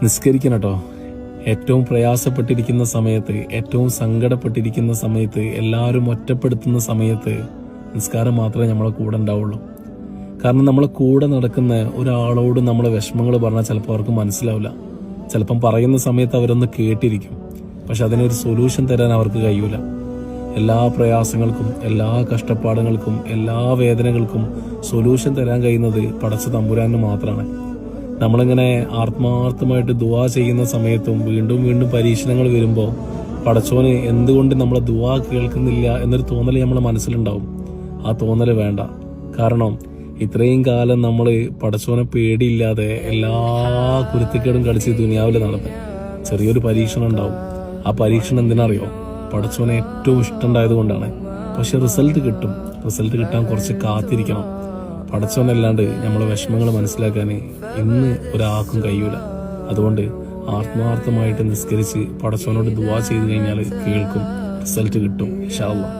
നിസ്കരിക്കണം കേട്ടോ. ഏറ്റവും പ്രയാസപ്പെട്ടിരിക്കുന്ന സമയത്ത്, ഏറ്റവും സങ്കടപ്പെട്ടിരിക്കുന്ന സമയത്ത്, എല്ലാവരും ഒറ്റപ്പെടുത്തുന്ന സമയത്ത് നിസ്കാരം മാത്രമേ നമ്മളെ കൂടെ ഉണ്ടാവുള്ളൂ. കാരണം നമ്മളെ കൂടെ നടക്കുന്ന ഒരാളോട് നമ്മളെ വിഷമങ്ങൾ പറഞ്ഞാൽ ചിലപ്പോൾ അവർക്ക് മനസ്സിലാവില്ല. ചിലപ്പം പറയുന്ന സമയത്ത് അവരൊന്ന് കേട്ടിരിക്കും, പക്ഷെ അതിനൊരു സൊല്യൂഷൻ തരാൻ അവർക്ക് കഴിയൂല. എല്ലാ പ്രയാസങ്ങൾക്കും, എല്ലാ കഷ്ടപ്പാടുകൾക്കും, എല്ലാ വേദനകൾക്കും സൊല്യൂഷൻ തരാൻ കഴിയുന്നത് പടച്ച തമ്പുരാന് മാത്രമാണ്. നമ്മളിങ്ങനെ ആത്മാർത്ഥമായിട്ട് ദുആ ചെയ്യുന്ന സമയത്തും വീണ്ടും വീണ്ടും പരീക്ഷണങ്ങൾ വരുമ്പോൾ പടച്ചോന് എന്തുകൊണ്ട് നമ്മളെ ദുആ കേൾക്കുന്നില്ല എന്നൊരു തോന്നൽ നമ്മളെ മനസ്സിലുണ്ടാവും. ആ തോന്നൽ വേണ്ട. കാരണം ഇത്രയും കാലം നമ്മൾ പടച്ചോനെ പേടിയില്ലാതെ എല്ലാ കുരുത്തിക്കേടും കളിച്ച് ദുനിയാവിൽ നടന്ന് ചെറിയൊരു പരീക്ഷണം ഉണ്ടാവും. ആ പരീക്ഷണം എന്തിനറിയോ? പടച്ചോനെ ഏറ്റവും ഇഷ്ടമുണ്ടായത് കൊണ്ടാണ്. പക്ഷെ റിസൾട്ട് കിട്ടും. റിസൾട്ട് കിട്ടാൻ കുറച്ച് കാത്തിരിക്കണം. പടച്ചോനല്ലാണ്ട് നമ്മളെ വിഷമങ്ങൾ മനസ്സിലാക്കാൻ ഇന്ന് ഒരാൾക്കും കഴിയൂല. അതുകൊണ്ട് ആത്മാർത്ഥമായിട്ട് നിസ്കരിച്ച് പടച്ചോനോട് ദുആ ചെയ്ത് കഴിഞ്ഞാൽ കേൾക്കും, റിസൾട്ട് കിട്ടും ഇൻഷാ അല്ലാഹ്.